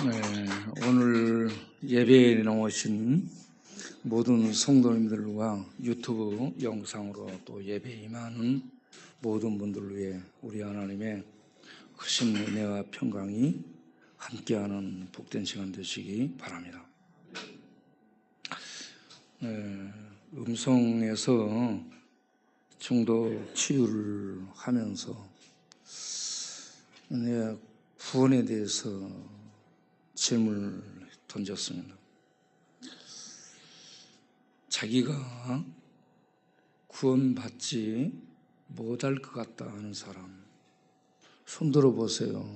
오늘 예배에 나오신 모든 성도님들과 유튜브 영상으로 또 예배에 임하는 모든 분들을 위해 우리 하나님의 크신 은혜와 평강이 함께하는 복된 시간 되시기 바랍니다. 음성에서 중독 치유를 하면서 구원에 대해서 질문을 던졌습니다. 자기가 구원받지 못할 것 같다 하는 사람 손 들어보세요.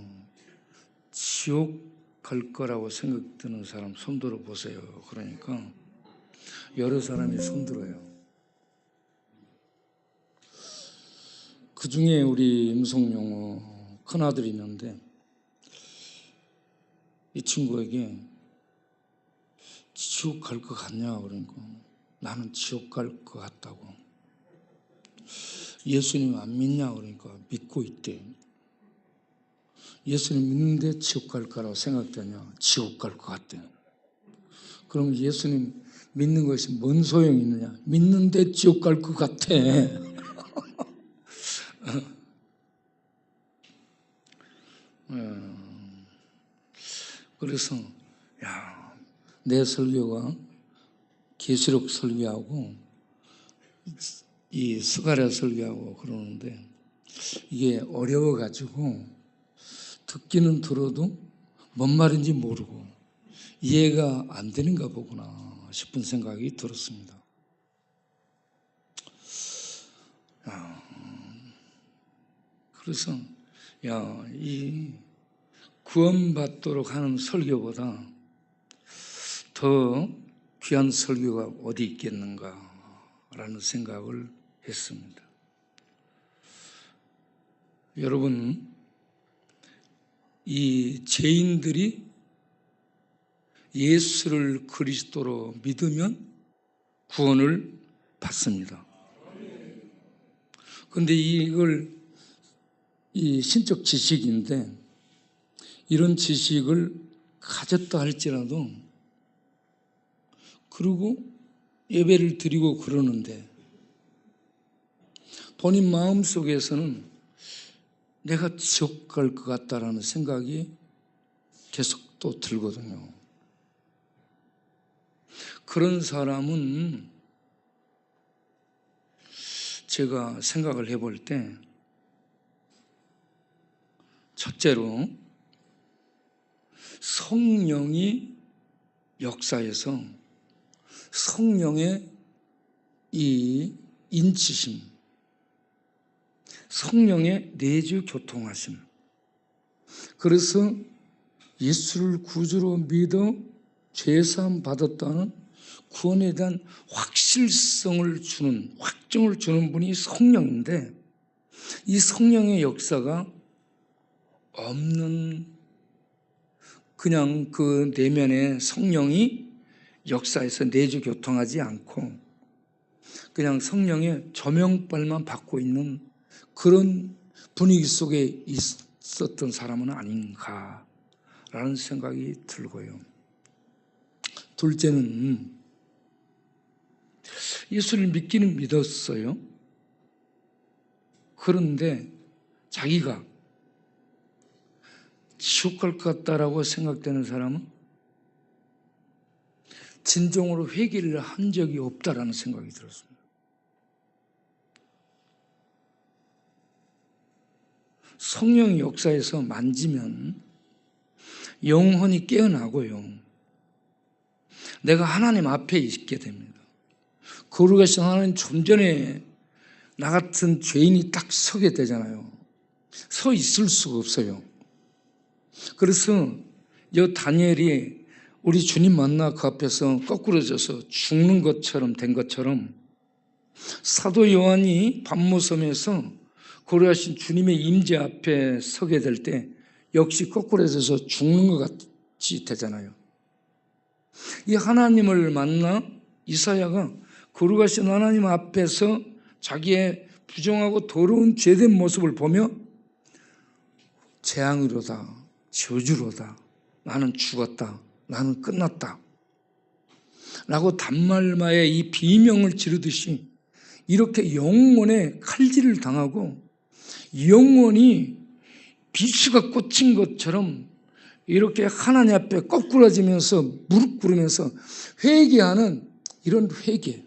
지옥 갈 거라고 생각드는 사람 손 들어보세요. 그러니까 여러 사람이 손 들어요. 그 중에 우리 임성용어 큰아들이 있는데 이 친구에게 지옥 갈 것 같냐 그러니까 나는 지옥 갈 것 같다고. 예수님 안 믿냐 그러니까 믿고 있대. 예수님 믿는데 지옥 갈 거라고 생각되냐? 지옥 갈 것 같대. 그럼 예수님 믿는 것이 뭔 소용이 있느냐? 믿는데 지옥 갈 것 같아. 그래서 내 설교가 계시록 설교하고 이 스가랴 설교하고 그러는데 이게 어려워가지고 듣기는 들어도 뭔 말인지 모르고 이해가 안 되는가 보구나 싶은 생각이 들었습니다. 그래서 이 구원받도록 하는 설교보다 더 귀한 설교가 어디 있겠는가라는 생각을 했습니다. 여러분, 이 죄인들이 예수를 그리스도로 믿으면 구원을 받습니다. 그런데 이 신적 지식인데 이런 지식을 가졌다 할지라도 그리고 예배를 드리고 그러는데 본인 마음속에서는 내가 지옥 갈 것 같다라는 생각이 계속 또 들거든요. 그런 사람은 제가 생각을 해볼 때 첫째로 성령이 역사에서 성령의 이 인치심, 성령의 내주 교통하심, 그래서 예수를 구주로 믿어 죄사함 받았다는 구원에 대한 확실성을 주는, 확정을 주는 분이 성령인데 이 성령의 역사가 없는 그냥 그 내면에 성령이 역사에서 내주 교통하지 않고 그냥 성령의 조명빨만 받고 있는 그런 분위기 속에 있었던 사람은 아닌가라는 생각이 들고요. 둘째는 예수를 믿기는 믿었어요. 그런데 자기가 지옥 갈 것 같다라고 생각되는 사람은 진정으로 회개를 한 적이 없다라는 생각이 들었습니다. 성령의 역사에서 만지면 영혼이 깨어나고요. 내가 하나님 앞에 있게 됩니다. 거룩하신 하나님 존전에 나 같은 죄인이 딱 서게 되잖아요. 서 있을 수가 없어요. 그래서 이 다니엘이 우리 주님 만나 그 앞에서 거꾸러져서 죽는 것처럼 된 것처럼 사도 요한이 밤모섬에서 거룩하신 주님의 임재 앞에 서게 될 때 역시 거꾸러져서 죽는 것 같이 되잖아요. 이 하나님을 만나 이사야가 거룩하신 하나님 앞에서 자기의 부정하고 더러운 죄된 모습을 보며 재앙이로다, 저주로다 나는 죽었다. 나는 끝났다. 라고 단말마에 이 비명을 지르듯이 이렇게 영혼에 칼질을 당하고 영혼이 비수가 꽂힌 것처럼 이렇게 하나님 앞에 거꾸러지면서 무릎 꿇으면서 회개하는 이런 회개.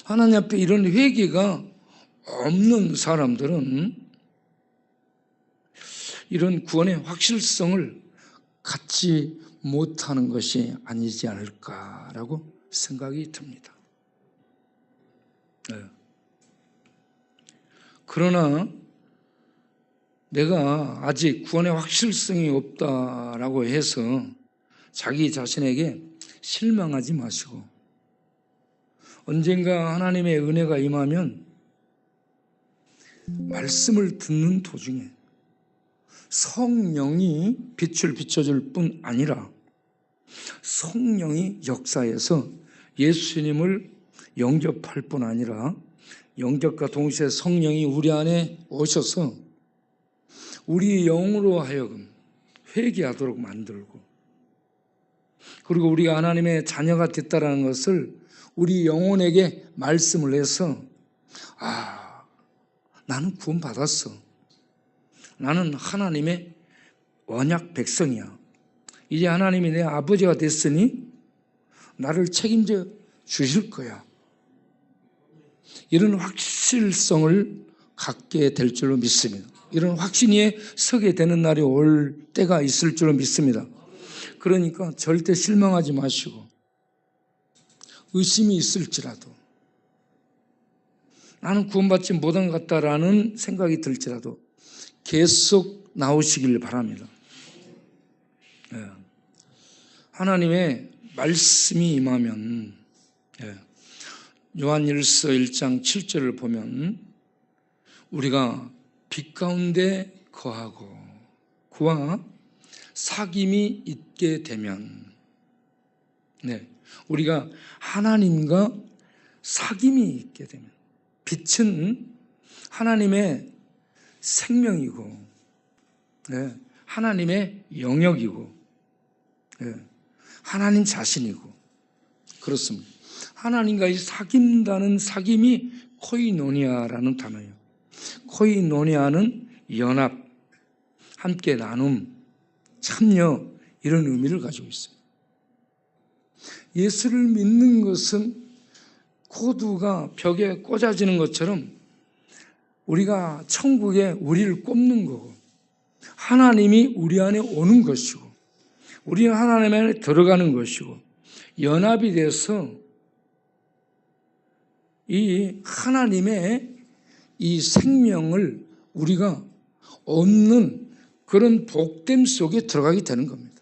하나님 앞에 이런 회개가 없는 사람들은 이런 구원의 확실성을 갖지 못하는 것이 아니지 않을까라고 생각이 듭니다. 네. 그러나 내가 아직 구원의 확실성이 없다라고 해서 자기 자신에게 실망하지 마시고 언젠가 하나님의 은혜가 임하면 말씀을 듣는 도중에 성령이 빛을 비춰줄 뿐 아니라 성령이 역사해서 예수님을 영접할 뿐 아니라 영접과 동시에 성령이 우리 안에 오셔서 우리 영으로 하여금 회개하도록 만들고 그리고 우리가 하나님의 자녀가 됐다는 것을 우리 영혼에게 말씀을 해서 나는 구원받았어. 나는 하나님의 언약 백성이야. 이제 하나님이 내 아버지가 됐으니 나를 책임져 주실 거야. 이런 확실성을 갖게 될 줄로 믿습니다. 이런 확신에 서게 되는 날이 올 때가 있을 줄로 믿습니다. 그러니까 절대 실망하지 마시고 의심이 있을지라도 나는 구원받지 못한 것 같다라는 생각이 들지라도 계속 나오시길 바랍니다. 하나님의 말씀이 임하면 요한일서 1장 7절을 보면 우리가 빛 가운데 거하고 그와 사귐이 있게 되면 우리가 하나님과 사귐이 있게 되면 빛은 하나님의 생명이고 하나님의 영역이고 하나님 자신이고 그렇습니다. 하나님과 사귐다는 사귐이 코이노니아라는 단어예요. 코이노니아는 연합, 함께 나눔, 참여 이런 의미를 가지고 있어요. 예수를 믿는 것은 코드가 벽에 꽂아지는 것처럼 우리가 천국에 우리를 꼽는 거고 하나님이 우리 안에 오는 것이고 우리는 하나님 안에 들어가는 것이고 연합이 돼서 이 하나님의 이 생명을 우리가 얻는 그런 복됨 속에 들어가게 되는 겁니다.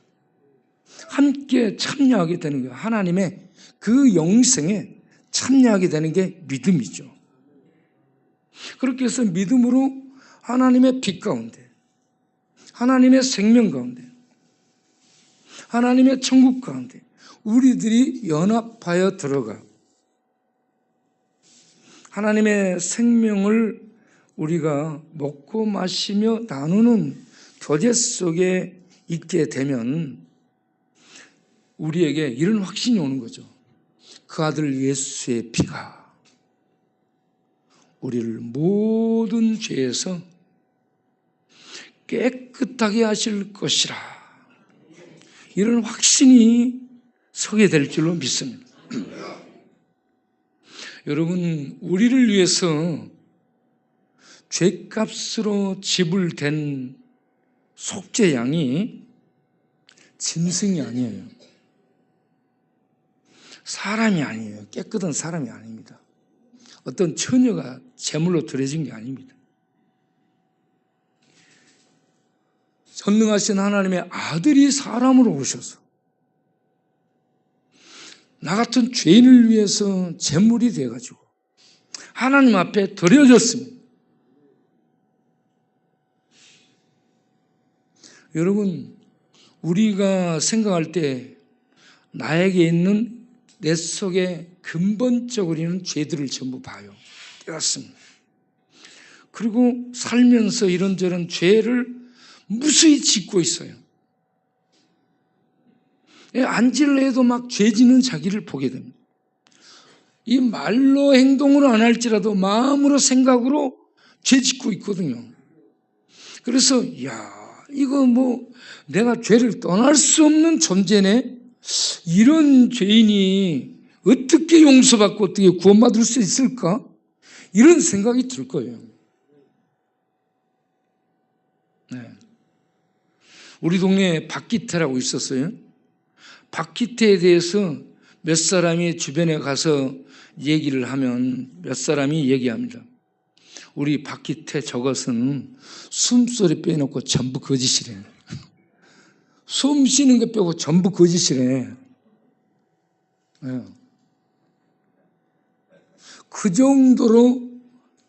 함께 참여하게 되는 거예요. 하나님의 그 영생에 참여하게 되는 게 믿음이죠. 그렇게 해서 믿음으로 하나님의 빛 가운데, 하나님의 생명 가운데, 하나님의 천국 가운데 우리들이 연합하여 들어가 하나님의 생명을 우리가 먹고 마시며 나누는 교제 속에 있게 되면 우리에게 이런 확신이 오는 거죠. 그 아들 예수의 피가 우리를 모든 죄에서 깨끗하게 하실 것이라. 이런 확신이 서게 될 줄로 믿습니다. 여러분, 우리를 위해서 죄값으로 지불된 속죄 양이 짐승이 아니에요. 사람이 아니에요. 깨끗한 사람이 아닙니다. 어떤 처녀가 제물로 드려진 게 아닙니다. 전능하신 하나님의 아들이 사람으로 오셔서 나 같은 죄인을 위해서 제물이 돼가지고 하나님 앞에 드려졌습니다. 여러분, 우리가 생각할 때 나에게 있는 내 속에 근본적으로 있는 죄들을 전부 봐요. 깨닫습니다. 그리고 살면서 이런저런 죄를 무수히 짓고 있어요. 앉으려 해도 막 죄지는 자기를 보게 됩니다. 이 말로 행동으로 안 할지라도 마음으로 생각으로 죄 짓고 있거든요. 그래서 이거 뭐 내가 죄를 떠날 수 없는 존재네. 이런 죄인이 어떻게 용서받고 어떻게 구원받을 수 있을까? 이런 생각이 들 거예요. 네. 우리 동네에 박기태라고 있었어요. 박기태에 대해서 몇 사람이 주변에 가서 얘기를 하면 몇 사람이 얘기합니다. 우리 박기태 저것은 숨소리 빼놓고 전부 거짓이래. 숨 쉬는 거 빼고 전부 거짓이래. 네. 그 정도로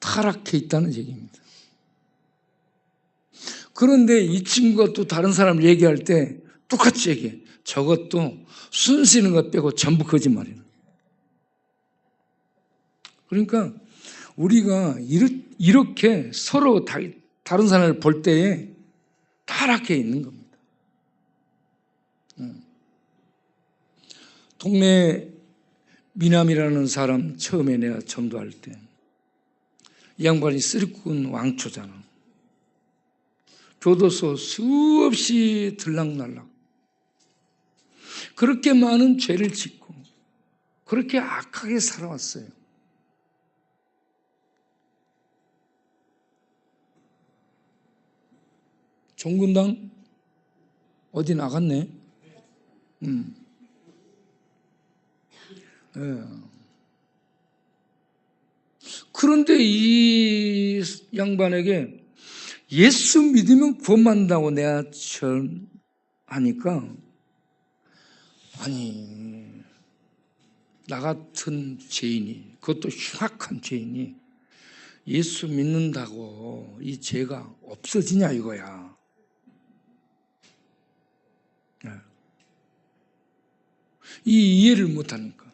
타락해 있다는 얘기입니다. 그런데 이 친구가 또 다른 사람 얘기할 때 똑같이 얘기해. 저것도 숨 쉬는 것 빼고 전부 거짓말이에요. 그러니까 우리가 이렇게 서로 다른 사람을 볼 때에 타락해 있는 겁니다. 동네 미남이라는 사람 처음에 내가 전도할 때 이 양반이 쓰리꾼 왕초잖아. 교도소 수없이 들락날락. 그렇게 많은 죄를 짓고 그렇게 악하게 살아왔어요. 종군당 어디 나갔네? 네. 그런데 이 양반에게 예수 믿으면 구원받는다고 내가 하니까 아니 나 같은 죄인이 그것도 흉악한 죄인이 예수 믿는다고 이 죄가 없어지냐 이거야. 네. 이 이해를 못하니까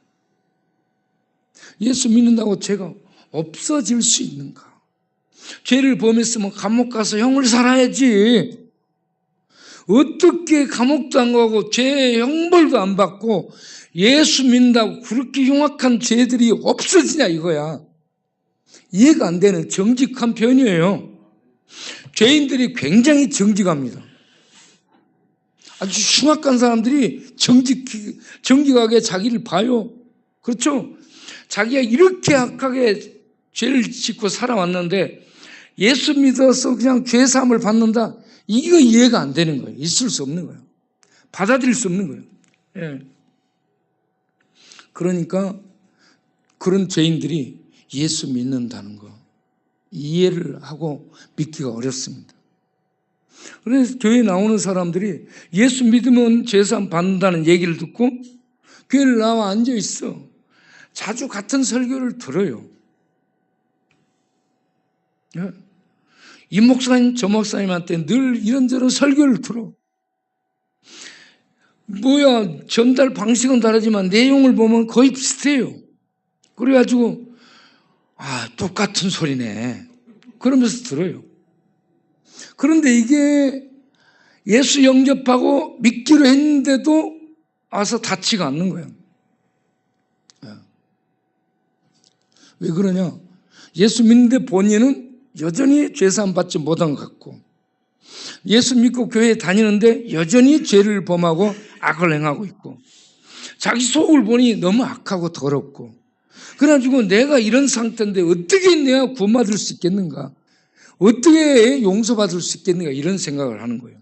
예수 믿는다고 죄가 없어질 수 있는가? 죄를 범했으면 감옥 가서 형을 살아야지. 어떻게 감옥도 안 가고 죄 형벌도 안 받고 예수 믿는다고 그렇게 흉악한 죄들이 없어지냐 이거야. 이해가 안 되는 정직한 표현이에요. 죄인들이 굉장히 정직합니다. 아주 흉악한 사람들이 정직하게 자기를 봐요. 그렇죠? 자기가 이렇게 악하게 죄를 짓고 살아왔는데 예수 믿어서 그냥 죄사함을 받는다. 이거 이해가 안 되는 거예요. 있을 수 없는 거예요. 받아들일 수 없는 거예요. 예. 그러니까 그런 죄인들이 예수 믿는다는 거 이해를 하고 믿기가 어렵습니다. 그래서 교회에 나오는 사람들이 예수 믿으면 죄사함 받는다는 얘기를 듣고 교회를 나와 앉아 있어. 자주 같은 설교를 들어요. 이 목사님 저 목사님한테 늘 이런저런 설교를 들어. 뭐야 전달 방식은 다르지만 내용을 보면 거의 비슷해요. 그래가지고 똑같은 소리네 그러면서 들어요. 그런데 이게 예수 영접하고 믿기로 했는데도 와서 닿지가 않는 거예요. 왜 그러냐? 예수 믿는데 본인은 여전히 죄사함 받지 못한 것 같고 예수 믿고 교회에 다니는데 여전히 죄를 범하고 악을 행하고 있고 자기 속을 보니 너무 악하고 더럽고 그래가지고 내가 이런 상태인데 어떻게 내가 구원받을 수 있겠는가? 어떻게 용서받을 수 있겠는가? 이런 생각을 하는 거예요.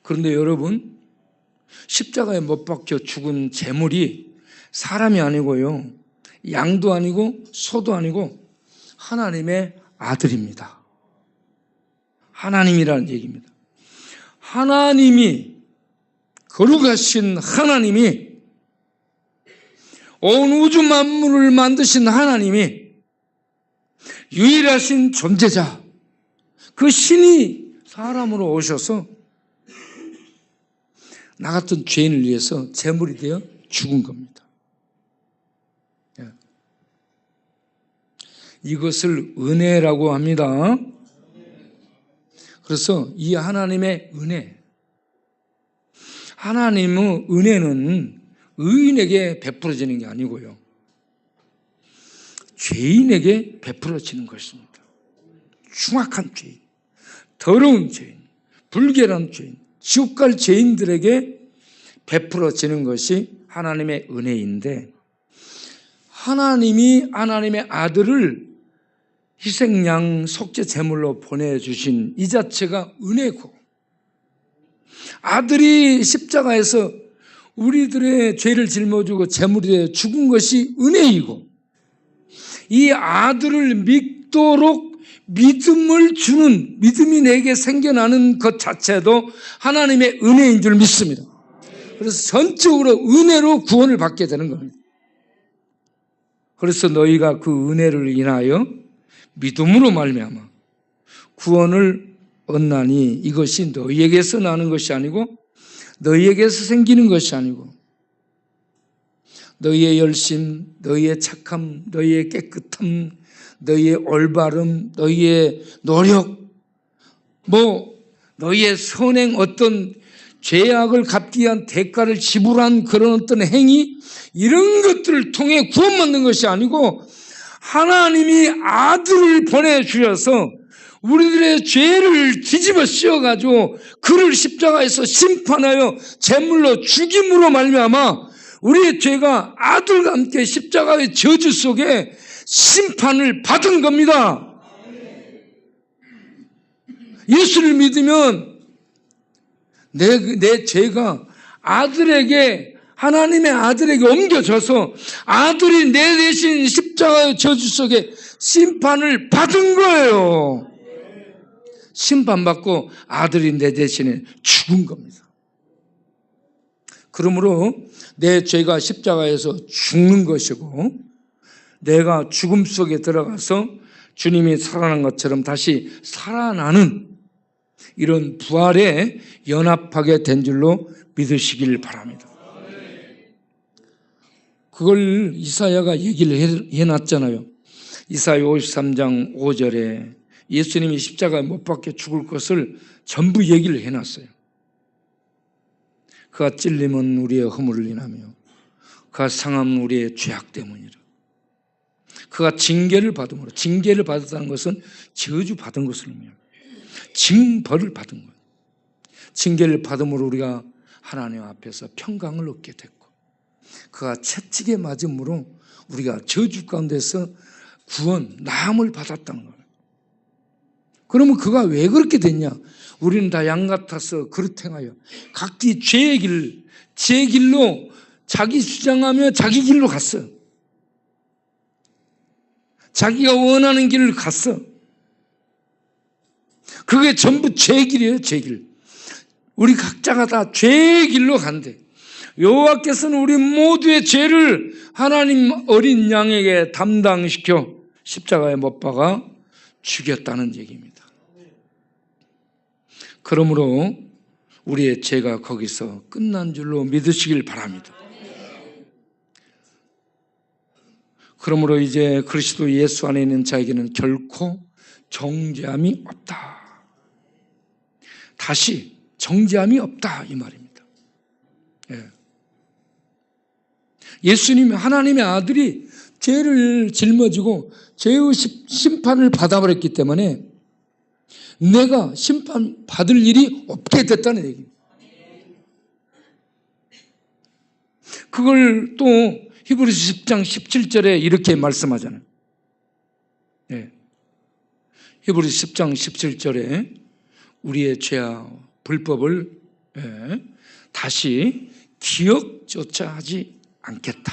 그런데 여러분 십자가에 못 박혀 죽은 제물이 사람이 아니고요. 양도 아니고 소도 아니고 하나님의 아들입니다. 하나님이라는 얘기입니다. 하나님이 거룩하신 하나님이 온 우주 만물을 만드신 하나님이 유일하신 존재자 그 신이 사람으로 오셔서 나 같은 죄인을 위해서 제물이 되어 죽은 겁니다. 이것을 은혜라고 합니다. 그래서 이 하나님의 은혜, 하나님의 은혜는 의인에게 베풀어지는 게 아니고요, 죄인에게 베풀어지는 것입니다. 흉악한 죄인, 더러운 죄인, 불결한 죄인, 지옥 갈 죄인들에게 베풀어지는 것이 하나님의 은혜인데, 하나님이 하나님의 아들을 희생양 속죄 제물로 보내주신 이 자체가 은혜고, 아들이 십자가에서 우리들의 죄를 짊어지고 제물이 되어 죽은 것이 은혜이고, 이 아들을 믿도록 믿음을 주는, 믿음이 내게 생겨나는 것 자체도 하나님의 은혜인 줄 믿습니다. 그래서 전적으로 은혜로 구원을 받게 되는 겁니다. 그래서 너희가 그 은혜를 인하여 믿음으로 말미암아 구원을 얻나니 이것이 너희에게서 나는 것이 아니고 너희에게서 생기는 것이 아니고 너희의 열심, 너희의 착함, 너희의 깨끗함, 너희의 올바름, 너희의 노력, 너희의 선행, 어떤 죄악을 갚기 위한 대가를 지불한 그런 어떤 행위, 이런 것들을 통해 구원받는 것이 아니고 하나님이 아들을 보내주셔서 우리들의 죄를 뒤집어 씌워가지고 그를 십자가에서 심판하여 제물로 죽임으로 말미암아 우리의 죄가 아들과 함께 십자가의 저주 속에 심판을 받은 겁니다. 예수를 믿으면 내 죄가 아들에게, 하나님의 아들에게 옮겨져서 아들이 내 대신 십자가의 저주 속에 심판을 받은 거예요. 심판받고 아들이 내 대신에 죽은 겁니다. 그러므로 내 죄가 십자가에서 죽는 것이고, 내가 죽음 속에 들어가서 주님이 살아난 것처럼 다시 살아나는 이런 부활에 연합하게 된 줄로 믿으시길 바랍니다. 그걸 이사야가 얘기를 해놨잖아요. 이사야 53장 5절에 예수님이 십자가에 못 박혀 죽을 것을 전부 얘기를 해놨어요. 그가 찔림은 우리의 허물을 인하며 그가 상함은 우리의 죄악 때문이라. 그가 징계를 받음으로, 징계를 받았다는 것은 저주받은 것을 의미합니다. 징벌을 받은 거예요. 징계를 받음으로 우리가 하나님 앞에서 평강을 얻게 됐고, 그가 채찍에 맞음으로 우리가 저주 가운데서 구원, 나음을 받았다는 거예요. 그러면 그가 왜 그렇게 됐냐? 우리는 다 양 같아서 그릇 행하여 각기 죄의 길, 제 길로 자기 주장하며 자기 길로 갔어요. 자기가 원하는 길을 갔어. 그게 전부 죄의 길이에요, 죄의 길. 우리 각자가 다 죄의 길로 간대. 여호와께서는 우리 모두의 죄를 하나님 어린 양에게 담당시켜 십자가에 못 박아 죽였다는 얘기입니다. 그러므로 우리의 죄가 거기서 끝난 줄로 믿으시길 바랍니다. 그러므로 이제 그리스도 예수 안에 있는 자에게는 결코 정죄함이 없다. 다시 정죄함이 없다, 이 말입니다. 예수님, 하나님의 아들이 죄를 짊어지고 죄의 심판을 받아버렸기 때문에 내가 심판받을 일이 없게 됐다는 얘기입니다. 그걸 또 히브리서 10장 17절에 이렇게 말씀하잖아요. 히브리서 10장 17절에 우리의 죄와 불법을 다시 기억조차 하지 않겠다.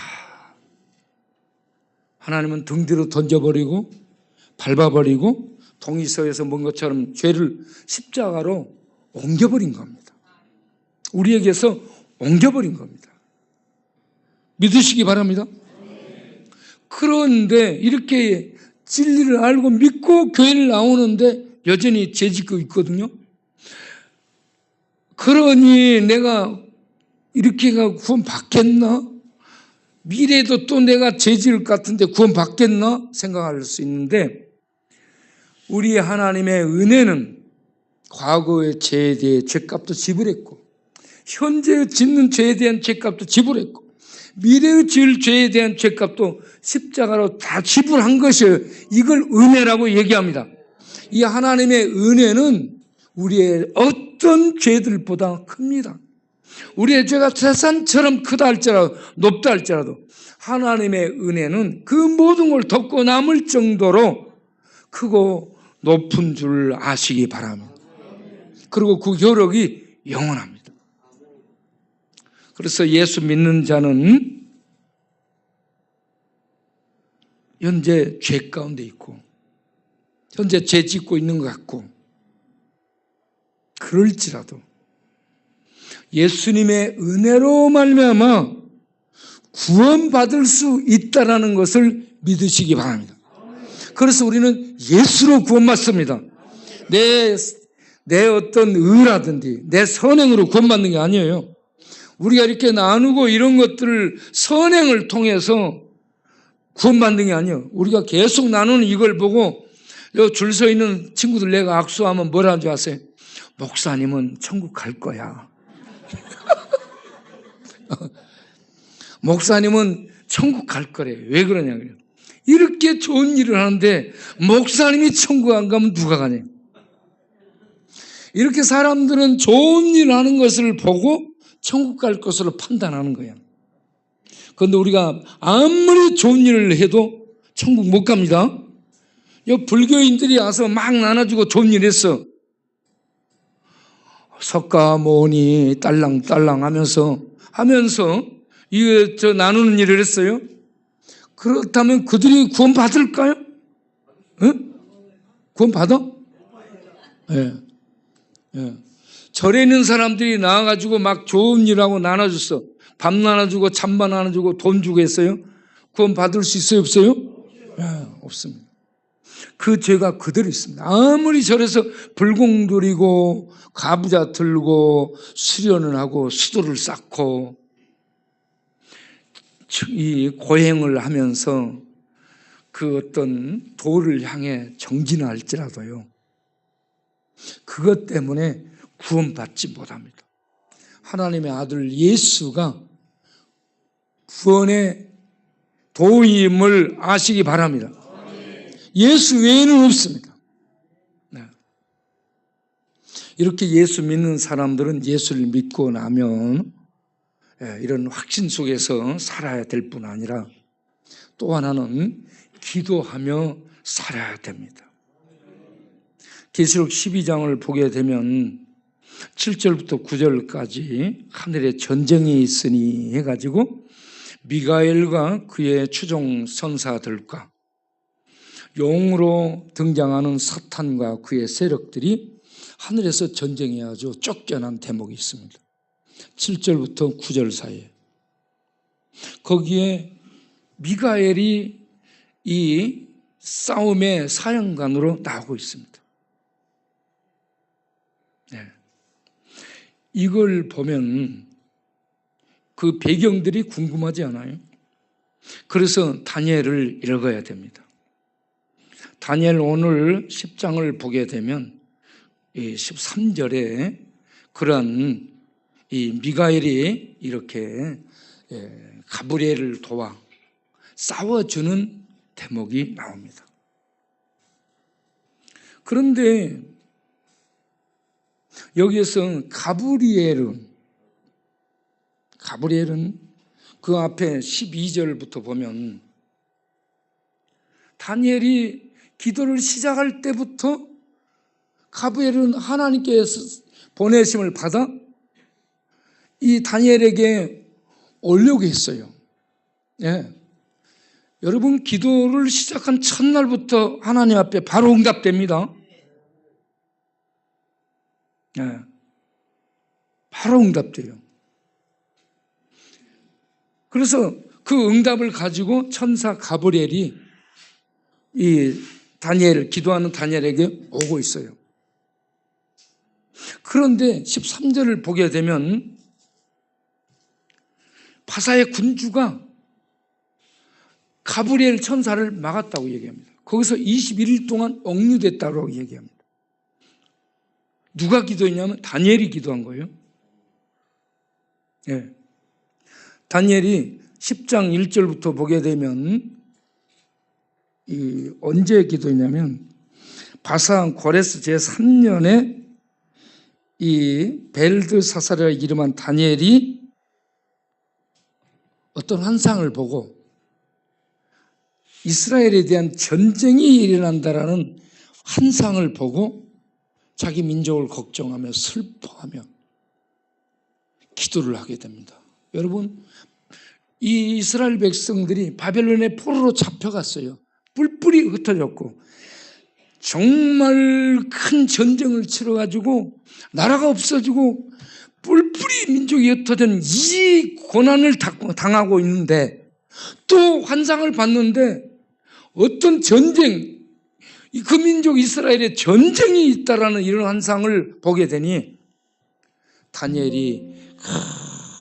하나님은 등 뒤로 던져버리고 밟아버리고 동의서에서 뭔 것처럼 죄를 십자가로 옮겨버린 겁니다. 우리에게서 옮겨버린 겁니다. 믿으시기 바랍니다. 그런데 이렇게 진리를 알고 믿고 교회를 나오는데 여전히 죄 짓고 있거든요. 그러니 내가 이렇게가 구원 받겠나? 미래에도 또 내가 죄 지을 것 같은데 구원 받겠나? 생각할 수 있는데, 우리 하나님의 은혜는 과거의 죄에 대해 죄값도 지불했고, 현재 짓는 죄에 대한 죄값도 지불했고, 미래의 지을 죄에 대한 죄값도 십자가로 다 지불한 것이에요. 이걸 은혜라고 얘기합니다. 이 하나님의 은혜는 우리의 어떤 죄들보다 큽니다. 우리의 죄가 태산처럼 크다 할지라도, 높다 할지라도 하나님의 은혜는 그 모든 걸 덮고 남을 정도로 크고 높은 줄 아시기 바랍니다. 그리고 그 효력이 영원합니다. 그래서 예수 믿는 자는 현재 죄 가운데 있고, 현재 죄 짓고 있는 것 같고, 그럴지라도 예수님의 은혜로 말미암아 구원받을 수 있다라는 것을 믿으시기 바랍니다. 그래서 우리는 예수로 구원받습니다. 내 어떤 의라든지 내 선행으로 구원받는 게 아니에요. 우리가 이렇게 나누고 이런 것들을 선행을 통해서 구원받는 게 아니에요. 우리가 계속 나누는 이걸 보고 줄 서 있는 친구들 내가 악수하면 뭐라 하는지 아세요? 목사님은 천국 갈 거야. 목사님은 천국 갈 거래. 왜 그러냐 그래요. 이렇게 좋은 일을 하는데 목사님이 천국 안 가면 누가 가냐. 이렇게 사람들은 좋은 일을 하는 것을 보고 천국 갈 것으로 판단하는 거야. 그런데 우리가 아무리 좋은 일을 해도 천국 못 갑니다. 불교인들이 와서 막 나눠주고 좋은 일 했어. 석가모니 딸랑딸랑 하면서 이거 나누는 일을 했어요. 그렇다면 그들이 구원 받을까요? 응? 구원 받아? 예. 예. 절에 있는 사람들이 나와가지고 막 좋은 일하고 나눠줬어. 밥 나눠주고 찬밥 나눠주고 돈 주고 했어요. 구원 받을 수 있어요? 없어요? 예, 없습니다. 그 죄가 그대로 있습니다. 아무리 절에서 불공 들이고 가부좌 들고 수련을 하고 수도를 쌓고 이 고행을 하면서 그 어떤 도를 향해 정진할지라도요, 그것 때문에 구원받지 못합니다. 하나님의 아들 예수가 구원의 도임을 아시기 바랍니다. 예수 외에는 없습니다. 네. 이렇게 예수 믿는 사람들은 예수를 믿고 나면 이런 확신 속에서 살아야 될 뿐 아니라 또 하나는 기도하며 살아야 됩니다. 계시록 12장을 보게 되면 7절부터 9절까지 하늘에 전쟁이 있으니 해가지고 미가엘과 그의 추종 선사들과 용으로 등장하는 사탄과 그의 세력들이 하늘에서 전쟁해가지고 쫓겨난 대목이 있습니다. 7절부터 9절 사이에. 거기에 미가엘이 이 싸움의 사령관으로 나오고 있습니다. 네. 이걸 보면 그 배경들이 궁금하지 않아요? 그래서 다니엘을 읽어야 됩니다. 다니엘 오늘 10장을 보게 되면 13절에 그런 이 미가엘이 이렇게 가브리엘을 도와 싸워주는 대목이 나옵니다. 그런데 여기에서 가브리엘은 그 앞에 12절부터 보면 다니엘이 기도를 시작할 때부터 가브리엘은 하나님께서 보내심을 받아 이 다니엘에게 오려고 했어요. 예. 여러분, 기도를 시작한 첫날부터 하나님 앞에 바로 응답됩니다. 예. 바로 응답돼요. 그래서 그 응답을 가지고 천사 가브리엘이 이 다니엘, 기도하는 다니엘에게 오고 있어요. 그런데 13절을 보게 되면 바사의 군주가 가브리엘 천사를 막았다고 얘기합니다. 거기서 21일 동안 억류됐다고 얘기합니다. 누가 기도했냐면 다니엘이 기도한 거예요. 예. 다니엘이 10장 1절부터 보게 되면 언제 기도했냐면 바사왕 고레스 제3년에 이 벨드사사라 이름한 다니엘이 어떤 환상을 보고 이스라엘에 대한 전쟁이 일어난다라는 환상을 보고 자기 민족을 걱정하며 슬퍼하며 기도를 하게 됩니다. 여러분, 이 이스라엘 백성들이 바벨론의 포로로 잡혀갔어요. 뿔뿔이 흩어졌고 정말 큰 전쟁을 치러가지고 나라가 없어지고 뿔뿔이 민족이 흩어진 이 고난을 당하고 있는데 또 환상을 봤는데 어떤 전쟁, 그 민족 이스라엘에 전쟁이 있다라는 이런 환상을 보게 되니 다니엘이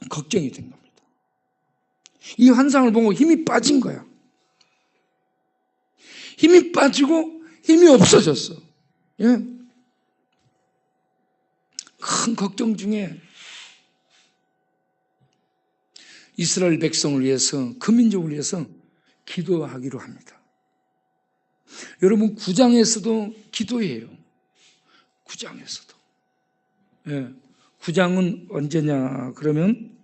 걱정이 된 겁니다. 이 환상을 보고 힘이 빠진 거야. 힘이 빠지고 힘이 없어졌어. 예? 큰 걱정 중에 이스라엘 백성을 위해서, 그 민족을 위해서 기도하기로 합니다. 여러분, 9장에서도 기도해요. 9장에서도. 예. 9장은 언제냐 그러면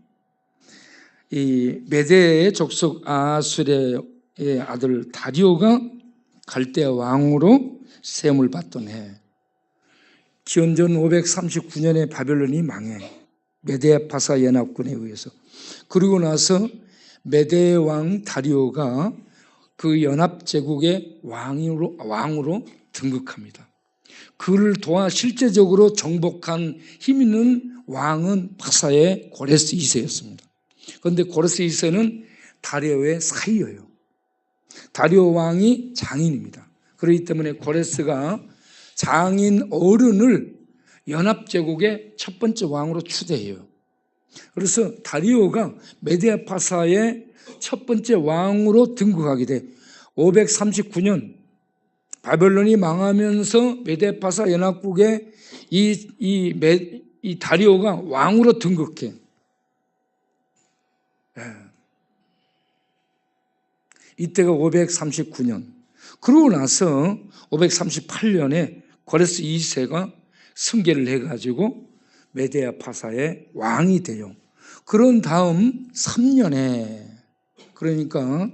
이 메대의 족속 아수르의 아들 다리오가 갈대아 왕으로 세움을 받던 해, 기원전 539년에 바벨론이 망해 메데파사 연합군에 의해서. 그리고 나서 메대 왕 다리오가 그 연합제국의 왕으로 등극합니다. 그를 도와 실제적으로 정복한 힘 있는 왕은 파사의 고레스 2세였습니다. 그런데 고레스 2세는 다리오의 사이예요. 다리오 왕이 장인입니다. 그렇기 때문에 고레스가 장인 어른을 연합제국의 첫 번째 왕으로 추대해요. 그래서 다리오가 메데파사의 첫 번째 왕으로 등극하게 돼 539년 바벨론이 망하면서 메데파사 연합국의 이 다리오가 왕으로 등극해. 이때가 539년. 그러고 나서 538년에 고레스 2세가 승계를 해가지고 메데파사의 왕이 돼요. 그런 다음 3년에, 그러니까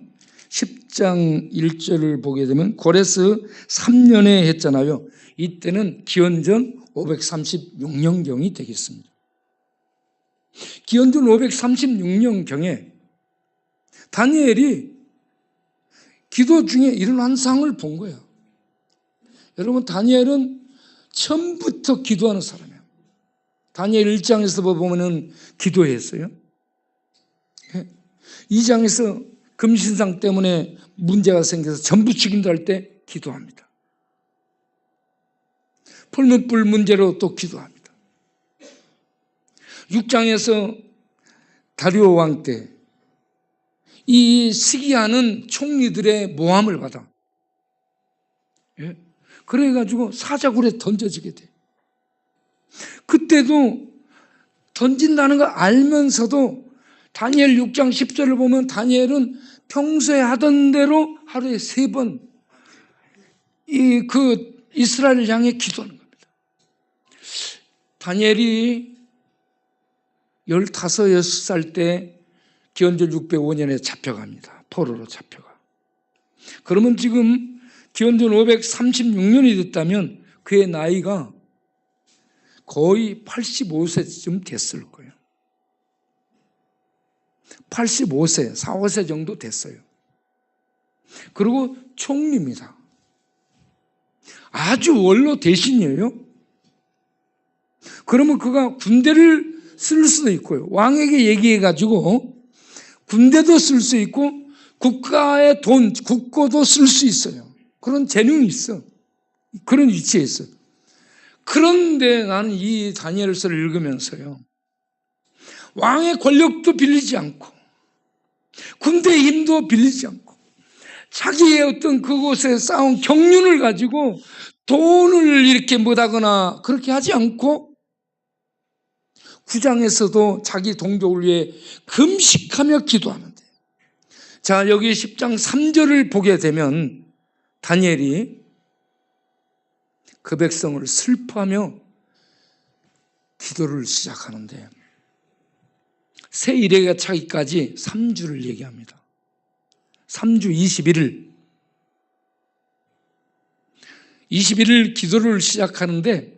10장 1절을 보게 되면 고레스 3년에 했잖아요. 이때는 기원전 536년경이 되겠습니다. 기원전 536년경에 다니엘이 기도 중에 이런 환상을 본 거예요. 여러분, 다니엘은 처음부터 기도하는 사람이에요. 다니엘 1장에서 보면은 기도했어요. 2장에서 금신상 때문에 문제가 생겨서 전부 죽인다 할 때 기도합니다. 풀무불 문제로 또 기도합니다. 6장에서 다리오 왕 때 이 시기하는 총리들의 모함을 받아. 그래가지고 사자굴에 던져지게 돼. 그때도 던진다는 걸 알면서도 다니엘 6장 10절을 보면 다니엘은 평소에 하던 대로 하루에 3번 이스라엘을 향해 기도하는 겁니다. 다니엘이 15, 16살 때 기원전 605년에 잡혀갑니다. 포로로 잡혀가. 그러면 지금 기원전 536년이 됐다면 그의 나이가 거의 85세쯤 됐을 거예요. 85세, 4, 5세 정도 됐어요. 그리고 총리입니다. 아주 원로 대신이에요. 그러면 그가 군대를 쓸 수도 있고요. 왕에게 얘기해가지고 군대도 쓸 수 있고 국가의 돈, 국고도 쓸 수 있어요. 그런 재능이 있어. 그런 위치에 있어. 그런데 나는 이 다니엘서를 읽으면서요, 왕의 권력도 빌리지 않고 군대의 힘도 빌리지 않고 자기의 어떤 그곳에 쌓은 경륜을 가지고 돈을 이렇게 못하거나 그렇게 하지 않고 9장에서도 자기 동족을 위해 금식하며 기도하는데, 자, 여기 10장 3절을 보게 되면 다니엘이 그 백성을 슬퍼하며 기도를 시작하는데, 새 이래가 차기까지 3주를 얘기합니다. 3주 21일 기도를 시작하는데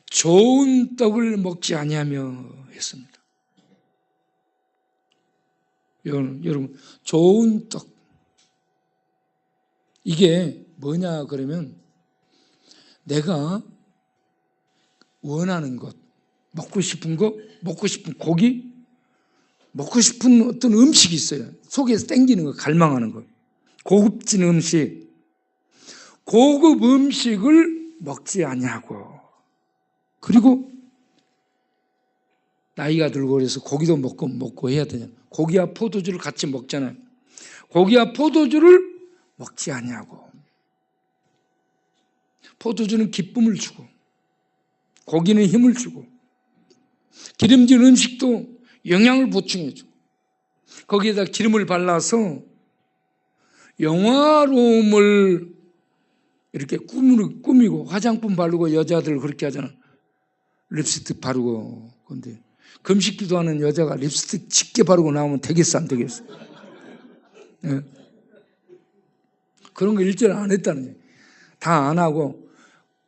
좋은 떡을 먹지 아니하며 했습니다. 여러분, 좋은 떡, 이게 뭐냐 그러면 내가 원하는 것, 먹고 싶은 거, 먹고 싶은 고기, 먹고 싶은 어떤 음식이 있어요. 속에서 땡기는 거, 갈망하는 거, 고급진 음식, 고급 음식을 먹지 아니하고, 그리고 나이가 들고 그래서 고기도 먹고 해야 되냐. 고기와 포도주를 같이 먹잖아요. 고기와 포도주를 먹지 아니하고, 포도주는 기쁨을 주고 고기는 힘을 주고 기름진 음식도 영양을 보충해 주고 거기에다 기름을 발라서 영화로움을 이렇게 꾸미고 화장품 바르고 여자들 그렇게 하잖아. 립스틱 바르고. 근데 금식 기도하는 여자가 립스틱 짙게 바르고 나오면 되겠어 안 되겠어? 네. 그런 거 일절 안 했다는 거예요. 다 안 하고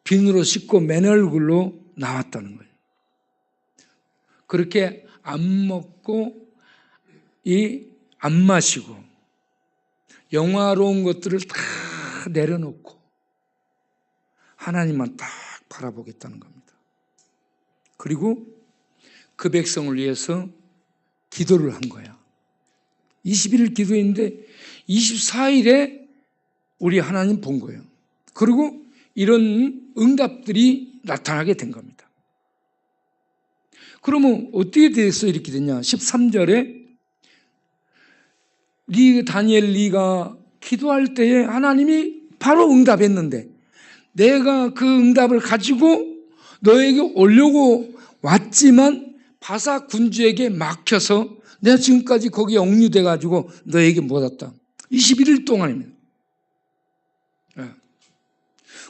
비누로 씻고 맨 얼굴로 나왔다는 거예요. 그렇게 안 먹고 안 마시고 영화로운 것들을 다 내려놓고 하나님만 딱 바라보겠다는 겁니다. 그리고 그 백성을 위해서 기도를 한 거야. 21일 기도했는데 24일에 우리 하나님 본 거예요. 그리고 이런 응답들이 나타나게 된 겁니다. 그러면 어떻게 돼서 이렇게 됐냐? 13절에 다니엘가 기도할 때에 하나님이 바로 응답했는데 내가 그 응답을 가지고 너에게 오려고 왔지만 바사 군주에게 막혀서 내가 지금까지 거기에 억류돼 가지고 너에게 못 왔다. 21일 동안입니다. 네.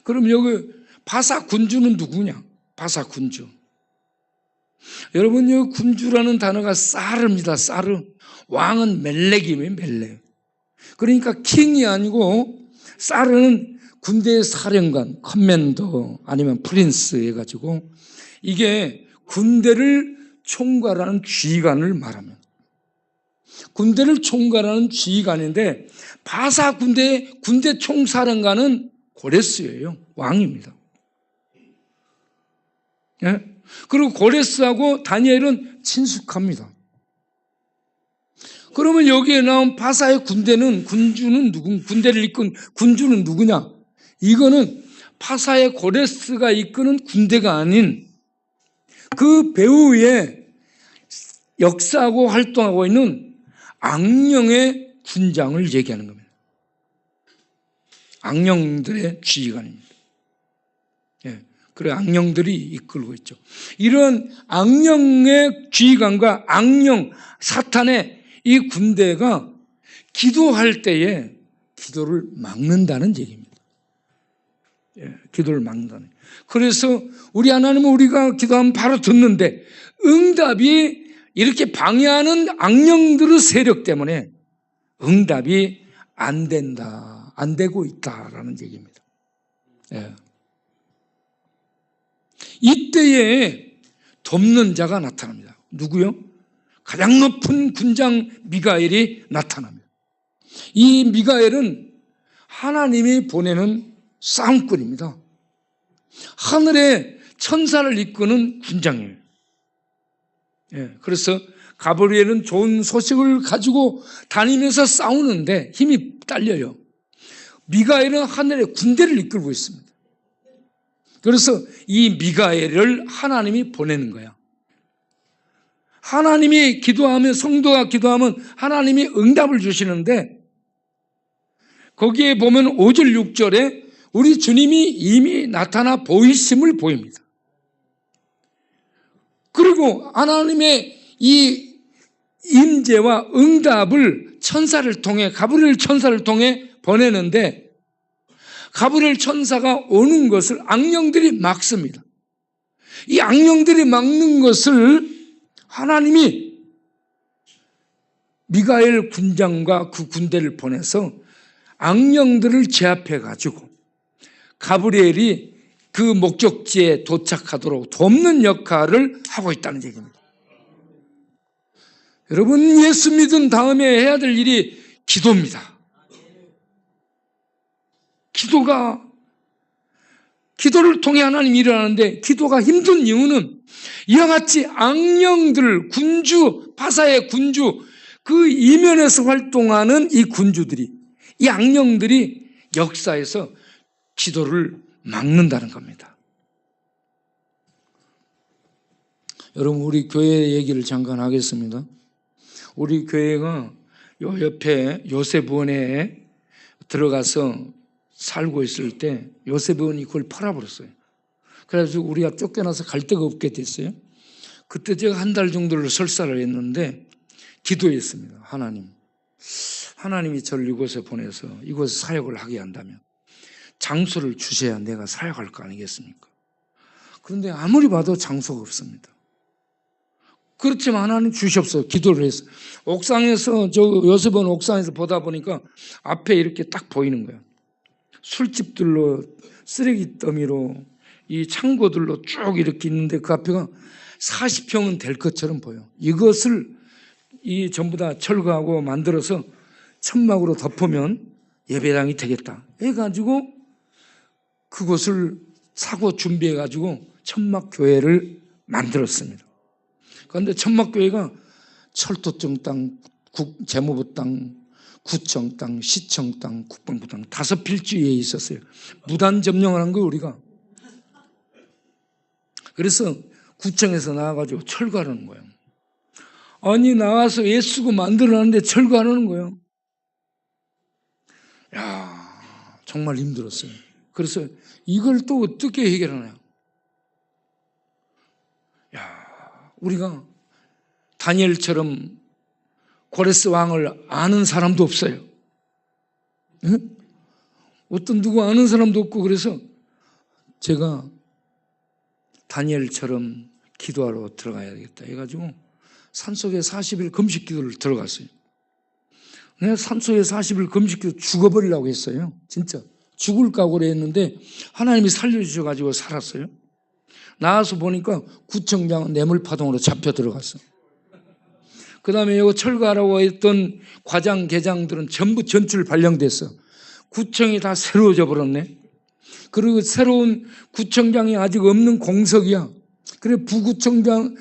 그럼 여기 바사 군주는 누구냐? 바사 군주. 여러분, 여기 군주라는 단어가 사르입니다. 사르. 왕은 멜렉이에요. 멜렉. 그러니까 킹이 아니고 사르는 군대의 사령관, 커맨더 아니면 프린스 해가지고 이게 군대를 총괄하는 지휘관을 말하면 군대를 총괄하는 지휘관인데 바사 군대 총사령관은 고레스예요. 왕입니다. 예? 그리고 고레스하고 다니엘은 친숙합니다. 그러면 여기에 나온 바사의 군주는 군대를 이끈 군주는 누구냐? 이거는 바사의 고레스가 이끄는 군대가 아닌 그 배후에 역사하고 활동하고 있는 악령의 군장을 얘기하는 겁니다. 악령들의 지휘관입니다. 예, 그래 악령들이 이끌고 있죠. 이런 악령의 지휘관과 악령 사탄의 이 군대가 기도할 때에 기도를 막는다는 얘기입니다. 예, 기도를 막는다는. 그래서 우리 하나님은 우리가 기도하면 바로 듣는데 응답이 이렇게 방해하는 악령들의 세력 때문에 응답이 안 된다, 안 되고 있다라는 얘기입니다. 예. 이때에 돕는 자가 나타납니다. 누구요? 가장 높은 군장 미가엘이 나타납니다. 이 미가엘은 하나님이 보내는 싸움꾼입니다. 하늘의 천사를 이끄는 군장이에요. 예, 그래서 가브리엘은 좋은 소식을 가지고 다니면서 싸우는데 힘이 딸려요. 미가엘은 하늘의 군대를 이끌고 있습니다. 그래서 이 미가엘을 하나님이 보내는 거야. 하나님이 기도하면, 성도가 기도하면 하나님이 응답을 주시는데 거기에 보면 5절 6절에 우리 주님이 이미 나타나 보이심을 보입니다. 그리고 하나님의 이 임재와 응답을 천사를 통해, 가브리엘 천사를 통해 보내는데, 가브리엘 천사가 오는 것을 악령들이 막습니다. 이 악령들이 막는 것을 하나님이 미가엘 군장과 그 군대를 보내서 악령들을 제압해 가지고 가브리엘이 그 목적지에 도착하도록 돕는 역할을 하고 있다는 얘기입니다. 여러분, 예수 믿은 다음에 해야 될 일이 기도입니다. 기도를 통해 하나님이 일어나는데, 기도가 힘든 이유는 이와 같이 악령들, 군주, 바사의 군주, 그 이면에서 활동하는 이 군주들이, 이 악령들이 역사에서 기도를 막는다는 겁니다. 여러분, 우리 교회 얘기를 잠깐 하겠습니다. 우리 교회가 요 옆에 요셉원에 들어가서 살고 있을 때 요셉원이 그걸 팔아버렸어요. 그래서 우리가 쫓겨나서 갈 데가 없게 됐어요. 그때 제가 한 달 정도를 설사를 했는데 기도했습니다. 하나님이 저를 이곳에 보내서 이곳에 사역을 하게 한다면 장소를 주셔야 내가 사역할 거 아니겠습니까? 그런데 아무리 봐도 장소가 없습니다. 그렇지만 하나님 주시옵소서 기도를 했어요. 옥상에서, 저 요셉원 옥상에서 보다 보니까 앞에 이렇게 딱 보이는 거예요. 술집들로, 쓰레기 더미로, 이 창고들로 쭉 이렇게 있는데 그 앞에가 40평은 될 것처럼 보여. 이것을 전부 다 철거하고 만들어서 천막으로 덮으면 예배당이 되겠다 해가지고 그곳을 사고 준비해가지고 천막교회를 만들었습니다. 그런데 천막교회가 철도청 땅, 재무부 땅, 구청 땅, 시청 땅, 국방부 땅 5필지에 있었어요. 무단 점령을 한 거예요, 우리가. 그래서 구청에서 나와가지고 철거하는 거예요. 아니, 나와서 애쓰고 만들어놨는데 철거하는 거예요. 야, 정말 힘들었어요. 그래서 이걸 또 어떻게 해결하나요? 우리가 다니엘처럼 고레스 왕을 아는 사람도 없어요. 응? 어떤 누구 아는 사람도 없고, 그래서 제가 다니엘처럼 기도하러 들어가야 되겠다 해가지고 산속에 40일 금식 기도를 들어갔어요. 내가 산속에 40일 금식 기도 죽어버리려고 했어요. 진짜 죽을 각오로 했는데 하나님이 살려주셔가지고 살았어요. 나와서 보니까 구청장은 뇌물파동으로 잡혀 들어갔어. 그 다음에 이거 철거하라고 했던 과장, 계장들은 전부 전출 발령됐어. 구청이 다 새로워져 버렸네. 그리고 새로운 구청장이 아직 없는 공석이야. 그래, 부구청장,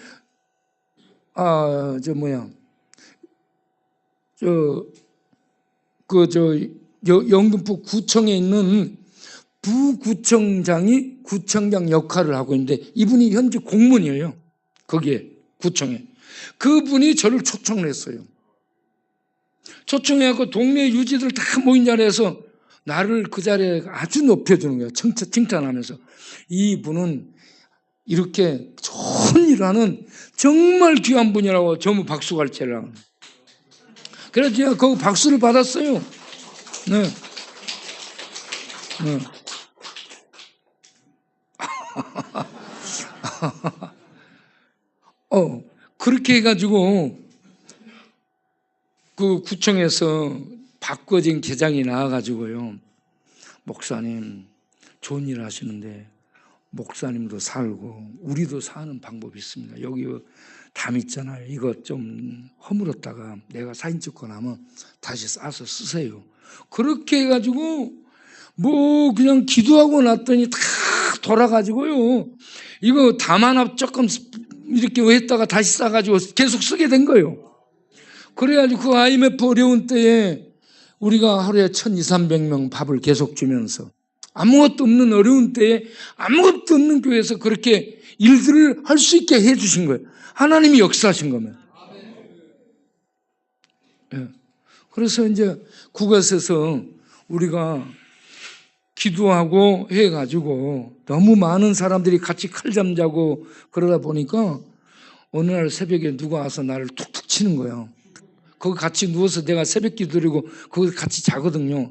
영등포 구청에 있는 부구청장이 구청장 역할을 하고 있는데 이분이 현재 공무원이에요. 거기에, 구청에. 그분이 저를 초청을 했어요. 초청해갖고 동네 유지들 다 모인 자리에서 나를 그 자리에 아주 높여주는 거예요. 칭찬하면서. 이분은 이렇게 좋은 일을 하는 정말 귀한 분이라고 전부 박수갈채를. 그래서 제가 거기 박수를 받았어요. 네. 네. 그렇게 해가지고 그 구청에서 바꿔진 계장이 나와가지고요. 목사님, 좋은 일 하시는데 목사님도 살고 우리도 사는 방법이 있습니다. 여기 담 있잖아요. 이거 좀 허물었다가 내가 사진 찍고 나면 다시 싸서 쓰세요. 그렇게 해가지고 뭐 그냥 기도하고 났더니 다 돌아가지고요. 이거 담 하나 조금 이렇게 했다가 다시 싸가지고 계속 쓰게 된 거예요. 그래가지고 그 IMF 어려운 때에 우리가 하루에 1,200~300명 밥을 계속 주면서 아무것도 없는 어려운 때에 아무것도 없는 교회에서 그렇게 일들을 할 수 있게 해주신 거예요. 하나님이 역사하신 거면. 예. 그래서 이제 그곳에서 우리가 기도하고 해가지고 너무 많은 사람들이 같이 칼잠 자고 그러다 보니까 어느 날 새벽에 누가 와서 나를 툭툭 치는 거예요. 거기 같이 누워서 내가 새벽 기도드리고 거기 같이 자거든요.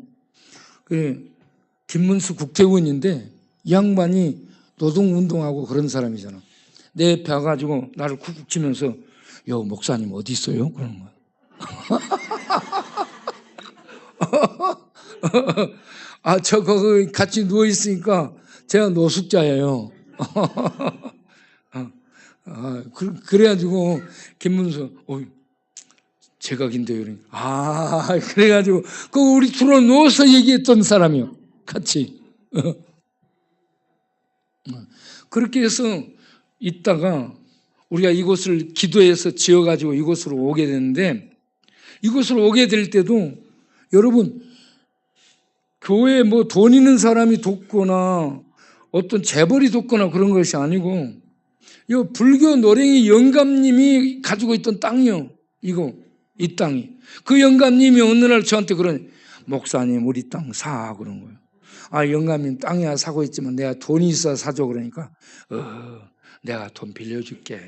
김문수 국회의원인데 이 양반이 노동운동하고 그런 사람이잖아. 내 옆에 와가지고 나를 쿡쿡 치면서 여 목사님 어디 있어요? 그러는 거야. 저 거기 같이 누워있으니까 제가 노숙자예요. 그래가지고 김문수 제각인데요. 그래가지고 우리 둘러 누워서 얘기했던 사람이요. 같이. 그렇게 해서 있다가 우리가 이곳을 기도해서 지어가지고 이곳으로 오게 되는데, 이곳으로 오게 될 때도 여러분 교회에 뭐 돈 있는 사람이 돕거나 어떤 재벌이 돕거나 그런 것이 아니고 이 불교 노랭이 영감님이 가지고 있던 땅이요. 이 땅이. 그 영감님이 어느 날 저한테 그러니 목사님 우리 땅 사 그런 거예요. 영감님 땅이야 사고 있지만 내가 돈이 있어 사줘 그러니까 내가 돈 빌려줄게.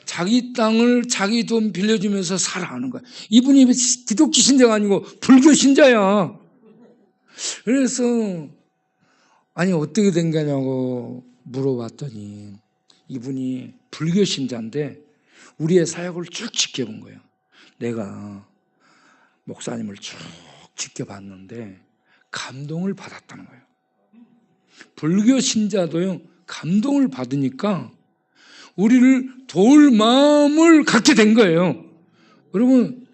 자기 땅을 자기 돈 빌려주면서 사라는 거야. 이분이 기독교 신자가 아니고 불교 신자야. 그래서 어떻게 된 거냐고 물어봤더니 이분이 불교 신자인데 우리의 사역을 쭉 지켜본 거예요. 내가 목사님을 쭉 지켜봤는데 감동을 받았다는 거예요. 불교 신자도요 감동을 받으니까 우리를 도울 마음을 갖게 된 거예요. 여러분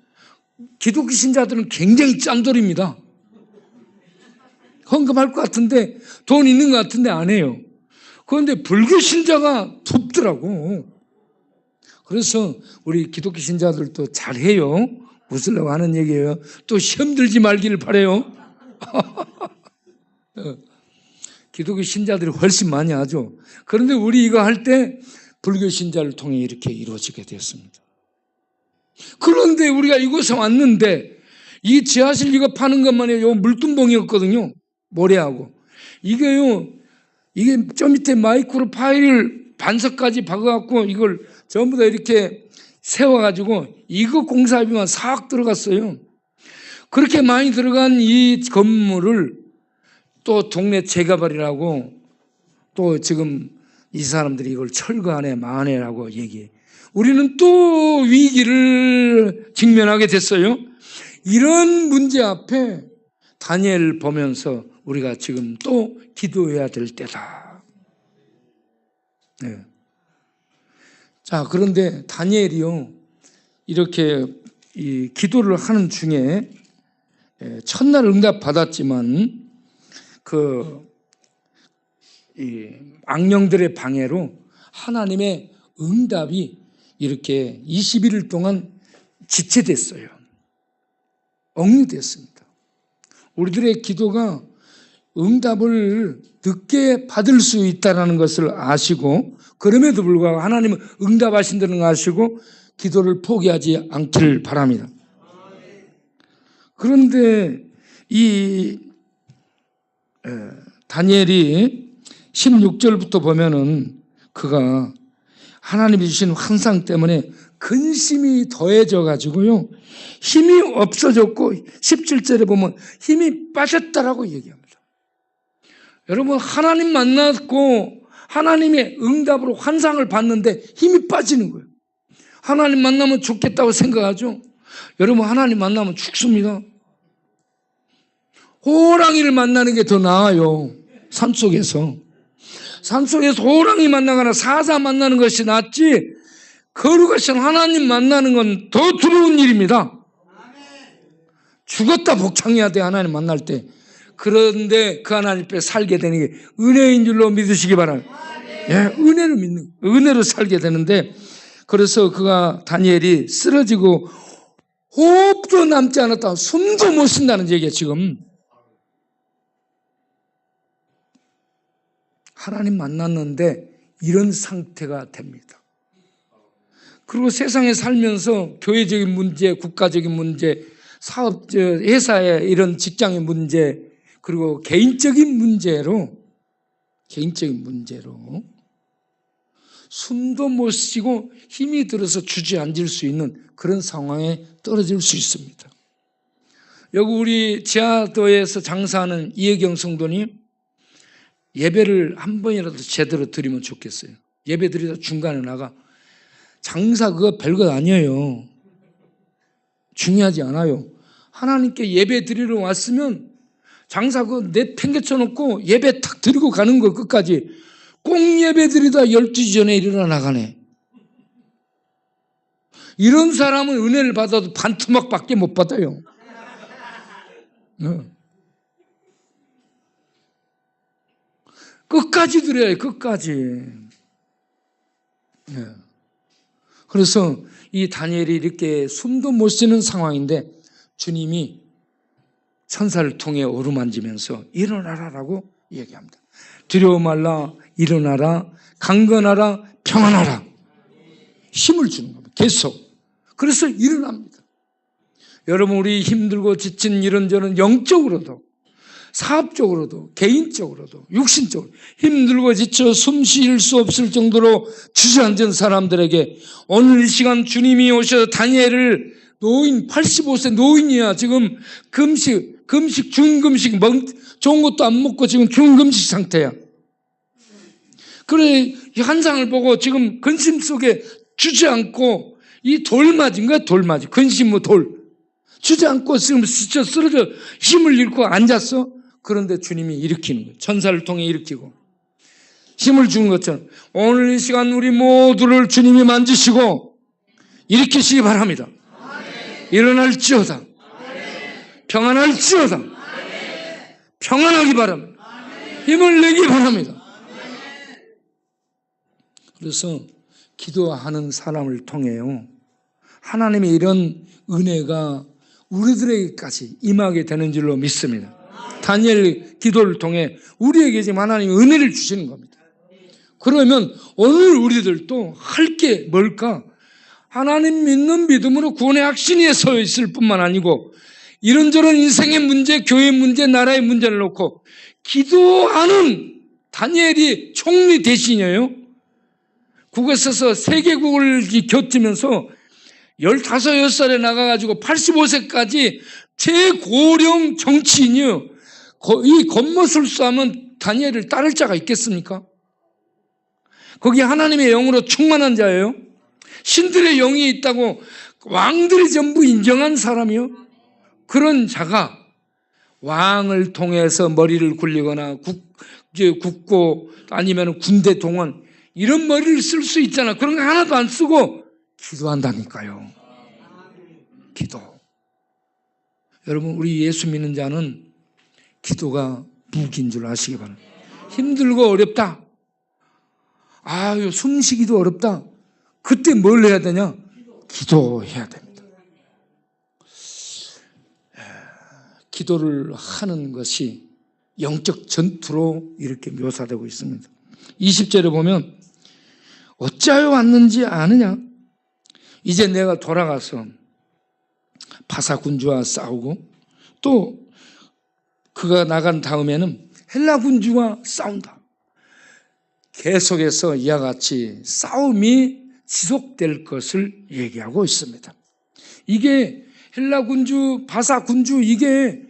기독교 신자들은 굉장히 짠돌입니다. 헌금할 것 같은데 돈 있는 것 같은데 안 해요. 그런데 불교 신자가 돕더라고. 그래서 우리 기독교 신자들도 잘해요. 웃으려고 하는 얘기예요. 또 시험 들지 말기를 바라요. 기독교 신자들이 훨씬 많이 하죠. 그런데 우리 이거 할 때 불교 신자를 통해 이렇게 이루어지게 되었습니다. 그런데 우리가 이곳에 왔는데 이 지하실 이거 파는 것만 해요. 물tum봉이었거든요. 모래하고. 이게 저 밑에 마이크로 파일 반석까지 박아갖고 이걸 전부 다 이렇게 세워가지고 이거 공사비만 4억 들어갔어요. 그렇게 많이 들어간 이 건물을 또 동네 재개발이라고 또 지금 이 사람들이 이걸 철거하네 망하네라고 얘기해. 우리는 또 위기를 직면하게 됐어요. 이런 문제 앞에 다니엘 보면서 우리가 지금 또 기도해야 될 때다. 네. 자, 그런데 다니엘이요 이렇게 이 기도를 하는 중에 첫날 응답 받았지만 이 악령들의 방해로 하나님의 응답이 이렇게 21일 동안 지체됐어요. 억류됐습니다. 우리들의 기도가 응답을 늦게 받을 수 있다는 것을 아시고 그럼에도 불구하고 하나님은 응답하신다는 걸 아시고 기도를 포기하지 않기를 바랍니다. 그런데 이 다니엘이 16절부터 보면은 그가 하나님이 주신 환상 때문에 근심이 더해져 가지고요 힘이 없어졌고 17절에 보면 힘이 빠졌다라고 얘기합니다. 여러분 하나님 만났고 하나님의 응답으로 환상을 봤는데 힘이 빠지는 거예요. 하나님 만나면 죽겠다고 생각하죠. 여러분 하나님 만나면 죽습니다. 호랑이를 만나는 게 더 나아요. 산속에서 호랑이 만나거나 사자 만나는 것이 낫지 거룩하신 하나님 만나는 건 더 두려운 일입니다. 죽었다 복창해야 돼 하나님 만날 때. 그런데 그 하나님 앞에 살게 되는 게 은혜인 줄로 믿으시기 바랍니다. 은혜로 살게 되는데 그래서 그가 다니엘이 쓰러지고 호흡도 남지 않았다. 숨도 못 쉰다는 얘기예요 지금. 하나님 만났는데 이런 상태가 됩니다. 그리고 세상에 살면서 교회적인 문제, 국가적인 문제, 사업, 회사의 이런 직장의 문제 그리고 개인적인 문제로 숨도 못 쉬고 힘이 들어서 주저앉을 수 있는 그런 상황에 떨어질 수 있습니다. 여기 우리 지하도에서 장사하는 이혜경 성도님, 예배를 한 번이라도 제대로 드리면 좋겠어요. 예배 드리다 중간에 나가. 장사 그거 별것 아니에요. 중요하지 않아요. 하나님께 예배 드리러 왔으면 장사 그거 내팽개쳐 놓고 예배 탁 드리고 가는 거 끝까지. 꼭 예배 드리다 12시 전에 일어나 나가네. 이런 사람은 은혜를 받아도 반토막밖에 못 받아요. 끝까지 드려야 해요. 끝까지. 그래서 이 다니엘이 이렇게 숨도 못 쉬는 상황인데 주님이 천사를 통해 어루만지면서 일어나라라고 얘기합니다. 두려워 말라, 일어나라, 강건하라, 평안하라. 힘을 주는 겁니다. 계속. 그래서 일어납니다. 여러분, 우리 힘들고 지친 이런저런 영적으로도, 사업적으로도, 개인적으로도, 육신적으로 힘들고 지쳐 숨 쉴 수 없을 정도로 주저앉은 사람들에게 오늘 이 시간 주님이 오셔서 다니엘을 노인, 85세 노인이야. 지금 금식, 준금식, 좋은 것도 안 먹고 지금 준금식 상태야. 그래, 이 환상을 보고 지금 근심 속에 주저앉고 이 돌맞은 거야, 돌맞이. 근심무 돌. 주저앉고 지금 스쳐 쓰러져 힘을 잃고 앉았어. 그런데 주님이 일으키는 거예요. 천사를 통해 일으키고 힘을 주는 것처럼 오늘 이 시간 우리 모두를 주님이 만지시고 일으키시기 바랍니다. 일어날지어다. 평안할지어다. 평안하기 바랍니다. 힘을 내기 바랍니다. 그래서 기도하는 사람을 통해요, 하나님의 이런 은혜가 우리들에게까지 임하게 되는 줄로 믿습니다. 다니엘 기도를 통해 우리에게 지금 하나님이 은혜를 주시는 겁니다. 그러면 오늘 우리들도 할 게 뭘까? 하나님 믿는 믿음으로 구원의 확신에 서 있을 뿐만 아니고 이런저런 인생의 문제, 교회 문제, 나라의 문제를 놓고 기도하는 다니엘이 총리 대신이에요. 국에 서서 세계국을 곁으면서 15, 16살에 나가가지고 85세까지 최고령 정치인이요. 이 겉모술수하면 다니엘을 따를 자가 있겠습니까? 거기 하나님의 영으로 충만한 자예요. 신들의 영이 있다고 왕들이 전부 인정한 사람이요. 그런 자가 왕을 통해서 머리를 굴리거나 국고 아니면 군대 동원 이런 머리를 쓸 수 있잖아. 그런 거 하나도 안 쓰고 기도한다니까요. 기도. 여러분, 우리 예수 믿는 자는 기도가 무기인 줄 아시기 바랍니다. 힘들고 어렵다. 아유, 숨쉬기도 어렵다. 그때 뭘 해야 되냐? 기도해야 됩니다. 기도를 하는 것이 영적 전투로 이렇게 묘사되고 있습니다. 20절에 보면 어찌하여 왔는지 아느냐? 이제 내가 돌아가서 바사 군주와 싸우고 또 그가 나간 다음에는 헬라 군주와 싸운다. 계속해서 이와 같이 싸움이 지속될 것을 얘기하고 있습니다. 이게 헬라 군주, 바사 군주, 이게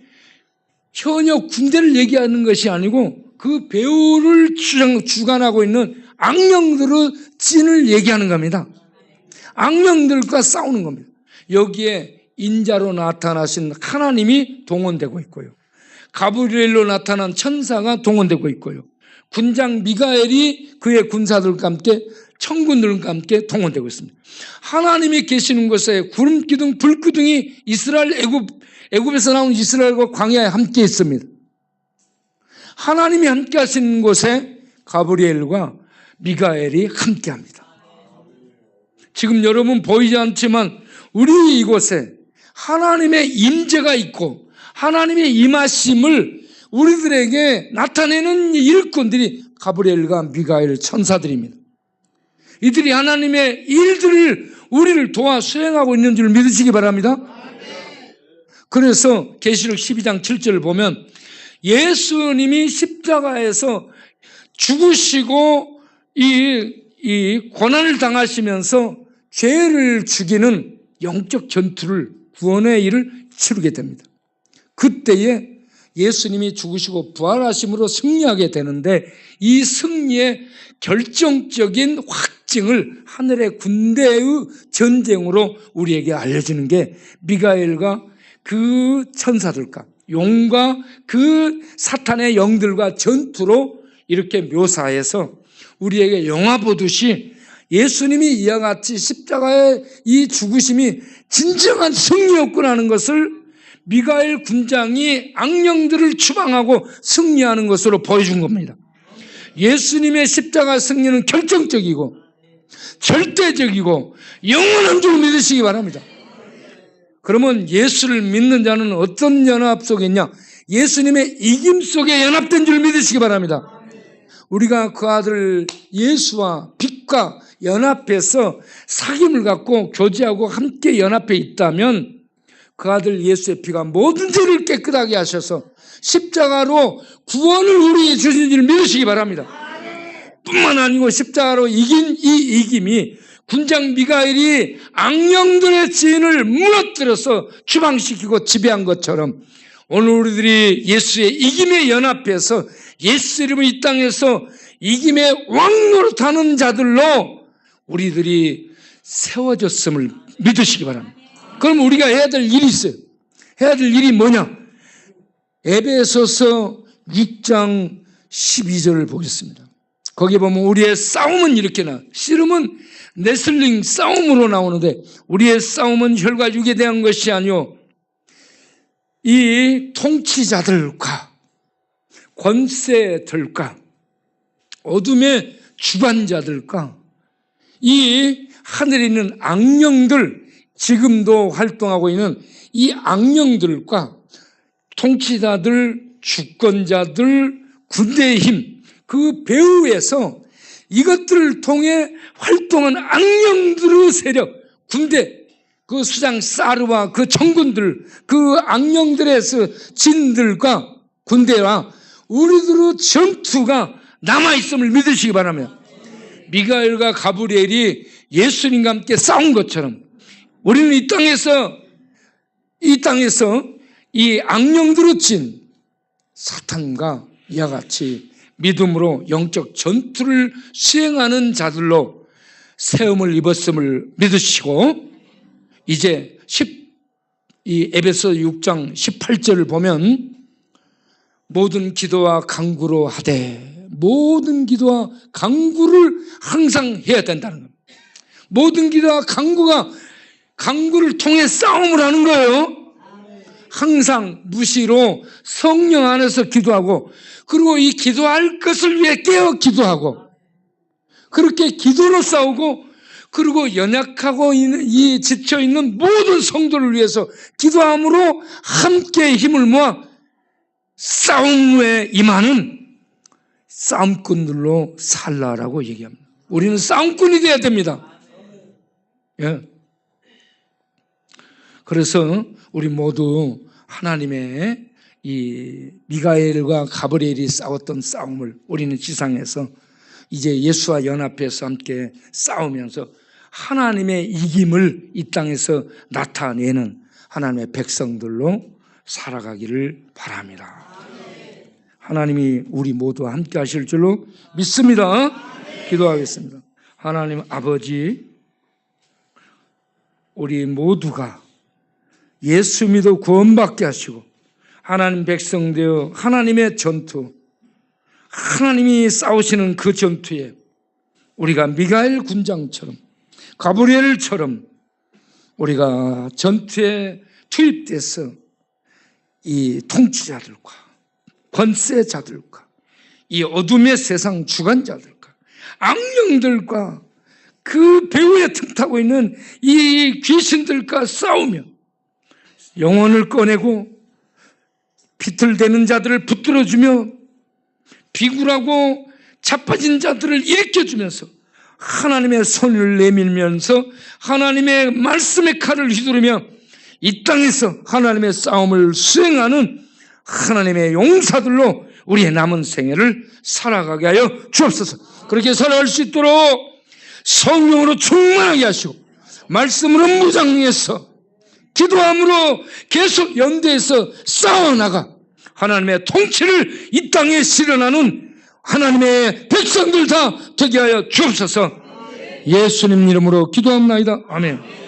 현역 군대를 얘기하는 것이 아니고 그 배후를 주관하고 있는 악령들의 진을 얘기하는 겁니다. 악령들과 싸우는 겁니다. 여기에 인자로 나타나신 하나님이 동원되고 있고요. 가브리엘로 나타난 천사가 동원되고 있고요. 군장 미가엘이 그의 군사들과 함께 천군들과 함께 동원되고 있습니다. 하나님이 계시는 곳에 구름기둥, 불기둥이 이스라엘 애굽에서 나온 이스라엘과 광야에 함께 있습니다. 하나님이 함께 하시는 곳에 가브리엘과 미가엘이 함께 합니다. 지금 여러분 보이지 않지만 우리 이곳에 하나님의 임재가 있고 하나님의 임하심을 우리들에게 나타내는 일꾼들이 가브리엘과 미가엘 천사들입니다. 이들이 하나님의 일들을 우리를 도와 수행하고 있는 줄 믿으시기 바랍니다. 그래서 계시록 12장 7절을 보면 예수님이 십자가에서 죽으시고 이 고난을 당하시면서 죄를 죽이는 영적 전투를, 구원의 일을 치르게 됩니다. 그때에 예수님이 죽으시고 부활하심으로 승리하게 되는데, 이 승리의 결정적인 확증을 하늘의 군대의 전쟁으로 우리에게 알려주는 게 미가엘과 그 천사들과 용과 그 사탄의 영들과 전투로 이렇게 묘사해서 우리에게 영화 보듯이 예수님이 이와 같이 십자가의 이 죽으심이 진정한 승리였구나 하는 것을 미가엘 군장이 악령들을 추방하고 승리하는 것으로 보여준 겁니다. 예수님의 십자가 승리는 결정적이고 절대적이고 영원한 줄 믿으시기 바랍니다. 그러면 예수를 믿는 자는 어떤 연합 속에 있냐? 예수님의 이김 속에 연합된 줄 믿으시기 바랍니다. 우리가 그 아들 예수와 빛과 연합해서 사귐을 갖고 교제하고 함께 연합해 있다면 그 아들 예수의 피가 모든 죄를 깨끗하게 하셔서 십자가로 구원을 우리에게 주신 줄 믿으시기 바랍니다. 뿐만 아니고 십자가로 이긴 이 이김이 군장 미가엘이 악령들의 지인을 무너뜨려서 추방시키고 지배한 것처럼 오늘 우리들이 예수의 이김에 연합해서 예수 이름으로 이 땅에서 이김의 왕노릇하는 자들로 우리들이 세워졌음을 믿으시기 바랍니다. 그럼 우리가 해야 될 일이 있어요. 해야 될 일이 뭐냐? 에베소서 6장 12절을 보겠습니다. 거기 보면 우리의 싸움은 이렇게 씨름은 레슬링 싸움으로 나오는데, 우리의 싸움은 혈과 육에 대한 것이 아니요 이 통치자들과 권세들과 어둠의 주관자들과 이 하늘에 있는 악령들, 지금도 활동하고 있는 이 악령들과 통치자들, 주권자들, 군대의 힘, 그 배후에서 이것들을 통해 활동한 악령들의 세력, 군대, 그 수장 사르와 그 정군들, 그 악령들의 진들과 군대와 우리들의 전투가 남아있음을 믿으시기 바랍니다. 미가엘과 가브리엘이 예수님과 함께 싸운 것처럼 우리는 이 땅에서 이 악령들의 진 사탄과 이와 같이 믿음으로 영적 전투를 수행하는 자들로 세움을 입었음을 믿으시고, 이제 이 에베소 6장 18절을 보면 모든 기도와 간구로 하되, 모든 기도와 간구를 항상 해야 된다는 겁니다. 모든 기도와 간구를 통해 싸움을 하는 거예요. 항상 무시로 성령 안에서 기도하고, 그리고 이 기도할 것을 위해 깨어 기도하고, 그렇게 기도로 싸우고, 그리고 연약하고 이 지쳐있는 모든 성도를 위해서 기도함으로 함께 힘을 모아 싸움에 임하는 싸움꾼들로 살라라고 얘기합니다. 우리는 싸움꾼이 되어야 됩니다. 예. 그래서 우리 모두 하나님의 이 미가엘과 가브리엘이 싸웠던 싸움을 우리는 지상에서 이제 예수와 연합해서 함께 싸우면서 하나님의 이김을 이 땅에서 나타내는 하나님의 백성들로 살아가기를 바랍니다. 하나님이 우리 모두와 함께 하실 줄로 믿습니다. 기도하겠습니다. 하나님 아버지, 우리 모두가 예수 믿어 구원받게 하시고 하나님 백성 되어 하나님의 전투, 하나님이 싸우시는 그 전투에 우리가 미가엘 군장처럼 가브리엘처럼 우리가 전투에 투입돼서 이 통치자들과 권세자들과 이 어둠의 세상 주관자들과 악령들과 그 배후에 틈타고 있는 이 귀신들과 싸우며 영혼을 꺼내고 비틀대는 자들을 붙들어주며 비굴하고 자빠진 자들을 일으켜주면서 하나님의 손을 내밀면서 하나님의 말씀의 칼을 휘두르며 이 땅에서 하나님의 싸움을 수행하는 하나님의 용사들로 우리의 남은 생애를 살아가게 하여 주옵소서. 그렇게 살아갈 수 있도록 성령으로 충만하게 하시고 말씀으로 무장해서 기도함으로 계속 연대해서 싸워나가 하나님의 통치를 이 땅에 실현하는 하나님의 백성들 다 되게 하여 주옵소서. 예수님 이름으로 기도합니다. 아멘.